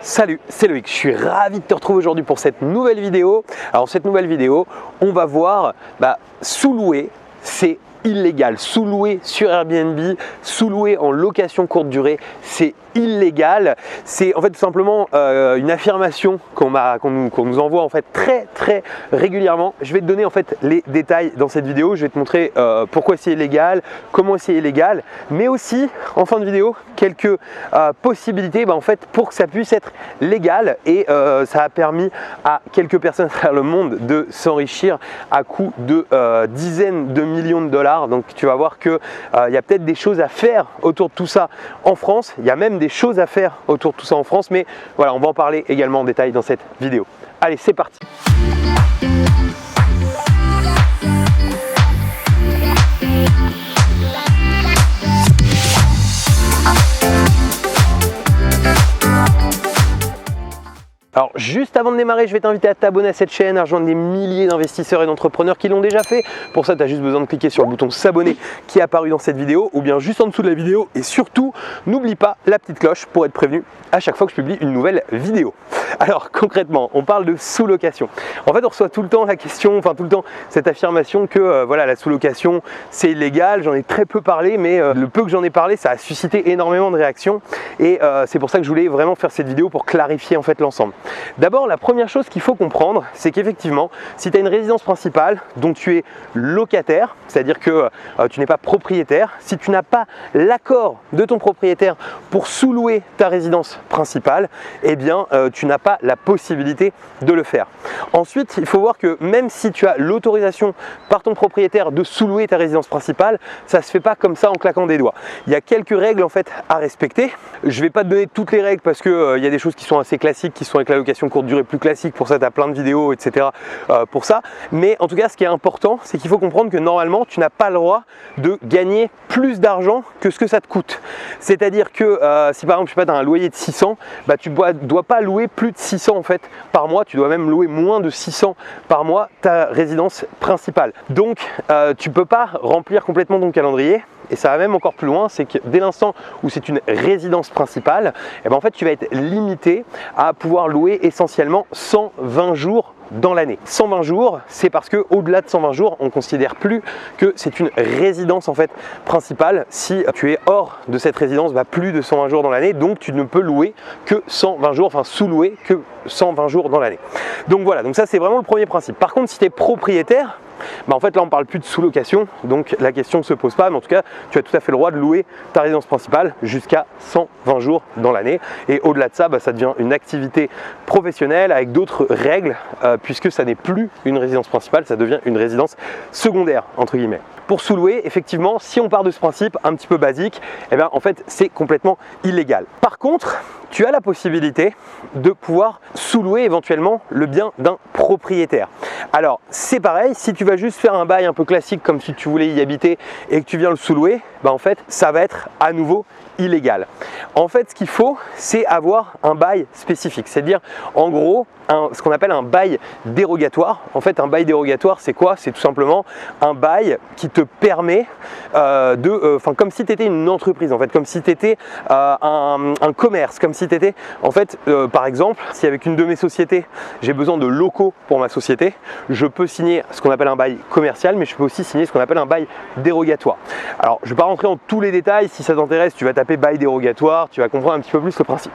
Salut, c'est Loïc, je suis ravi de te retrouver aujourd'hui pour cette nouvelle vidéo. Alors cette nouvelle vidéo, on va voir sous-louer, c'est illégal. Sous-louer sur Airbnb, sous-louer en location courte durée, c'est illégal. C'est en fait tout simplement une affirmation qu'on nous envoie en fait très régulièrement. Je vais te donner en fait les détails dans cette vidéo. Je vais te montrer pourquoi c'est illégal, comment c'est illégal, mais aussi en fin de vidéo quelques possibilités en fait pour que ça puisse être légal. Et ça a permis à quelques personnes à travers le monde de s'enrichir à coût de dizaines de millions de dollars. Donc tu vas voir que il y a peut-être des choses à faire autour de tout ça en France. Il y a même des choses à faire autour de tout ça en France, mais voilà, on va en parler également en détail dans cette vidéo. Allez, c'est parti. Alors juste avant de démarrer, je vais t'inviter à t'abonner à cette chaîne, à rejoindre des milliers d'investisseurs et d'entrepreneurs qui l'ont déjà fait. Pour ça, tu as juste besoin de cliquer sur le bouton s'abonner qui est apparu dans cette vidéo ou bien juste en dessous de la vidéo. Et surtout, n'oublie pas la petite cloche pour être prévenu à chaque fois que je publie une nouvelle vidéo. Alors concrètement, on parle de sous-location. En fait, on reçoit tout le temps la question, tout le temps cette affirmation que voilà, la sous-location c'est illégal. J'en ai très peu parlé, mais le peu que j'en ai parlé, ça a suscité énormément de réactions. Et c'est pour ça que je voulais vraiment faire cette vidéo pour clarifier en fait l'ensemble. D'abord, la première chose qu'il faut comprendre, c'est qu'effectivement, si tu as une résidence principale dont tu es locataire, c'est-à-dire que tu n'es pas propriétaire, si tu n'as pas l'accord de ton propriétaire pour sous-louer ta résidence principale, eh bien, tu n'as pas la possibilité de le faire. Ensuite, il faut voir que même si tu as l'autorisation par ton propriétaire de sous-louer ta résidence principale, ça ne se fait pas comme ça en claquant des doigts. Il y a quelques règles en fait à respecter. Je ne vais pas te donner toutes les règles parce que il y a des choses qui sont assez classiques, qui sont avec la location courte durée plus classique. Pour ça, tu as plein de vidéos, etc. Pour ça. Mais en tout cas, ce qui est important, c'est qu'il faut comprendre que normalement, tu n'as pas le droit de gagner plus d'argent que ce que ça te coûte. C'est-à-dire que si par exemple, tu as un loyer de 600, tu ne dois pas louer plus de 600 en fait par mois. Tu dois même louer moins de 600 par mois ta résidence principale. Donc, tu ne peux pas remplir complètement ton calendrier. Et ça va même encore plus loin, c'est que dès l'instant où c'est une résidence principale, en fait, tu vas être limité à pouvoir louer essentiellement 120 jours dans l'année. 120 jours, c'est parce que au-delà de 120 jours, on ne considère plus que c'est une résidence en fait principale. Si tu es hors de cette résidence, plus de 120 jours dans l'année, donc tu ne peux louer que 120 jours, sous-louer que 120 jours dans l'année. Donc voilà, donc ça c'est vraiment le premier principe. Par contre, si tu es propriétaire, en fait là on parle plus de sous-location, donc la question ne se pose pas, mais en tout cas tu as tout à fait le droit de louer ta résidence principale jusqu'à 120 jours dans l'année. Et au-delà de ça, ça devient une activité professionnelle avec d'autres règles, puisque ça n'est plus une résidence principale, ça devient une résidence secondaire entre guillemets. Pour sous-louer, effectivement, si on part de ce principe un petit peu basique, en fait c'est complètement illégal. Par contre, tu as la possibilité de pouvoir sous-louer éventuellement le bien d'un propriétaire. Alors c'est pareil, si tu vas juste faire un bail un peu classique comme si tu voulais y habiter et que tu viens le sous-louer, en fait ça va être à nouveau illégal. En fait, ce qu'il faut, c'est avoir un bail spécifique, c'est-à-dire en gros ce qu'on appelle un bail dérogatoire. En fait, un bail dérogatoire, c'est quoi? C'est tout simplement un bail qui te permet comme si tu étais une entreprise, en fait, comme si tu étais un commerce, comme si tu étais, en fait, par exemple, si avec une de mes sociétés, j'ai besoin de locaux pour ma société, je peux signer ce qu'on appelle un bail commercial, mais je peux aussi signer ce qu'on appelle un bail dérogatoire. Alors, je ne vais pas rentrer dans tous les détails. Si ça t'intéresse, tu vas taper bail dérogatoire, tu vas comprendre un petit peu plus le principe.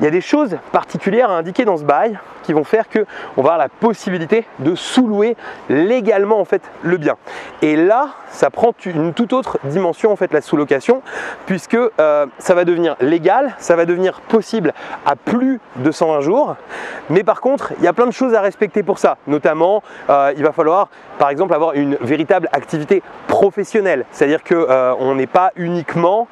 Il y a des choses particulières à indiquer dans ce bail qui vont faire que on va avoir la possibilité de sous-louer légalement en fait le bien. Et là, ça prend une toute autre dimension en fait la sous-location, puisque ça va devenir légal, ça va devenir possible à plus de 120 jours. Mais par contre, il y a plein de choses à respecter pour ça. Notamment, il va falloir par exemple avoir une véritable activité professionnelle, c'est-à-dire que on n'est pas uniquement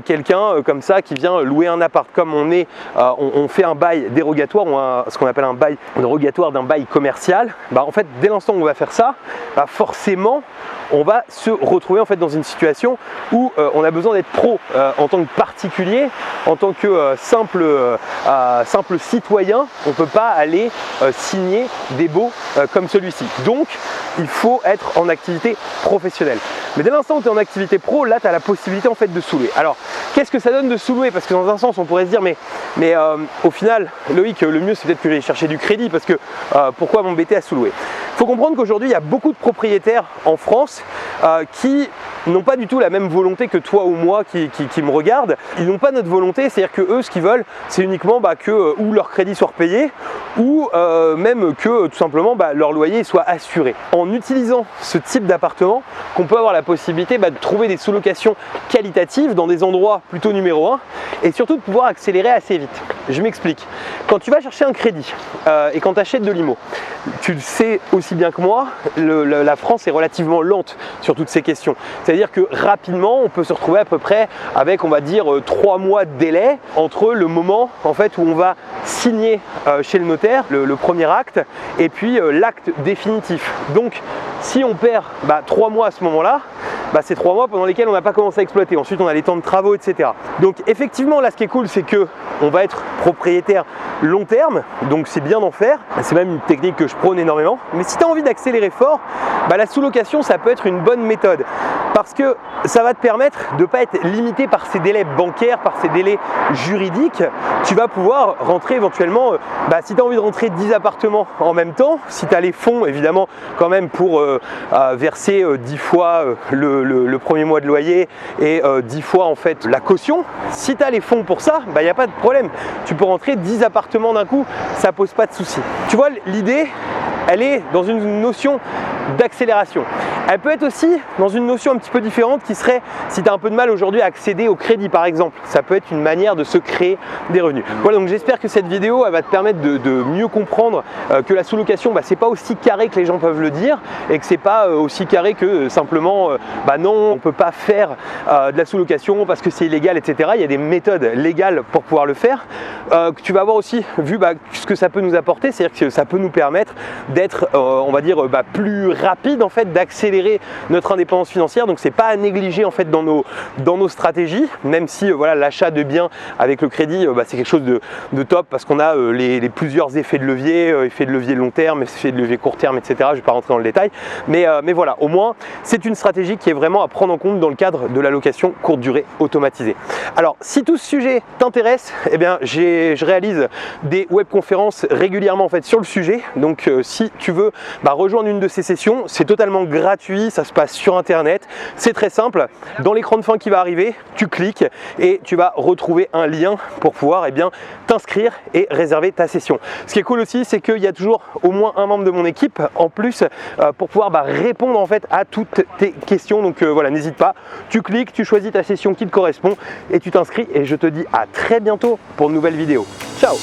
quelqu'un comme ça qui vient louer un appart. Comme on fait un bail dérogatoire ou ce qu'on appelle un bail dérogatoire d'un bail commercial, en fait dès l'instant où on va faire ça, forcément on va se retrouver en fait dans une situation où on a besoin d'être pro en tant que particulier, en tant que simple citoyen. On ne peut pas aller signer des baux comme celui-ci. Donc il faut être en activité professionnelle. Mais dès l'instant où tu es en activité pro, là tu as la possibilité en fait de sous-louer. Alors qu'est-ce que ça donne de sous-louer? Parce que dans un sens on pourrait se dire mais au final Loïc, le mieux c'est peut-être que j'aille chercher du crédit parce que pourquoi m'embêter à sous-louer? Il faut comprendre qu'aujourd'hui il y a beaucoup de propriétaires en France qui n'ont pas du tout la même volonté que toi ou moi qui me regardent. Ils n'ont pas notre volonté, c'est-à-dire que eux ce qu'ils veulent c'est uniquement que ou leur crédit soit repayé ou même que tout simplement leur loyer soit assuré. En utilisant ce type d'appartement, qu'on peut avoir la possibilité de trouver des sous-locations qualitatives dans des endroits plutôt numéro 1 et surtout de pouvoir accélérer assez vite. Je m'explique. Quand tu vas chercher un crédit et quand tu achètes de l'IMO, tu le sais aussi bien que moi, la France est relativement lente sur toutes ces questions. C'est-à-dire que rapidement, on peut se retrouver à peu près avec, on va dire, 3 mois de délai entre le moment en fait où on va signer chez le notaire le premier acte et puis l'acte définitif. Donc si on perd 3 mois à ce moment-là, c'est 3 mois pendant lesquels on n'a pas commencé à exploiter. Ensuite on a les temps de travaux, etc. Donc effectivement là ce qui est cool c'est que on va être propriétaire long terme, donc c'est bien d'en faire. C'est même une technique que je prône énormément. Mais si tu as envie d'accélérer fort, la sous-location ça peut être une bonne méthode parce que ça va te permettre de ne pas être limité par ces délais bancaires, par ces délais juridiques. Tu vas pouvoir rentrer éventuellement, si tu as envie de rentrer 10 appartements en même temps, si tu as les fonds évidemment quand même pour verser 10 fois le premier mois de loyer et 10 fois en fait la caution, si tu as les fonds pour ça, il n'y a pas de problème. Tu peux rentrer 10 appartements d'un coup, ça pose pas de souci. Tu vois, l'idée, elle est dans une notion d'accélération. Elle peut être aussi dans une notion un petit peu différente qui serait, si tu as un peu de mal aujourd'hui à accéder au crédit par exemple, ça peut être une manière de se créer des revenus. Voilà, donc j'espère que cette vidéo elle va te permettre de mieux comprendre que la sous-location, c'est pas aussi carré que les gens peuvent le dire et que c'est pas aussi carré que simplement non, on peut pas faire de la sous-location parce que c'est illégal, etc. Il y a des méthodes légales pour pouvoir le faire. Que tu vas avoir aussi vu ce que ça peut nous apporter, c'est-à-dire que ça peut nous permettre d'être, on va dire, plus rapide en fait, d'accélérer notre indépendance financière. Donc c'est pas à négliger en fait dans nos stratégies, même si l'achat de biens avec le crédit c'est quelque chose de top parce qu'on a les plusieurs effets de levier, effet de levier long terme, effet de levier court terme, etc. Je vais pas rentrer dans le détail, mais voilà, au moins c'est une stratégie qui est vraiment à prendre en compte dans le cadre de la location courte durée automatisée. Alors si tout ce sujet t'intéresse, je réalise des webconférences régulièrement en fait sur le sujet. Donc si tu veux rejoindre une de ces sessions, c'est totalement gratuit, ça se passe sur internet, c'est très simple. Dans l'écran de fin qui va arriver, tu cliques et tu vas retrouver un lien pour pouvoir t'inscrire et réserver ta session. Ce qui est cool aussi, c'est qu'il y a toujours au moins un membre de mon équipe en plus pour pouvoir répondre en fait à toutes tes questions. Donc voilà, n'hésite pas, tu cliques, tu choisis ta session qui te correspond et tu t'inscris et je te dis à très bientôt pour une nouvelle vidéo. Ciao!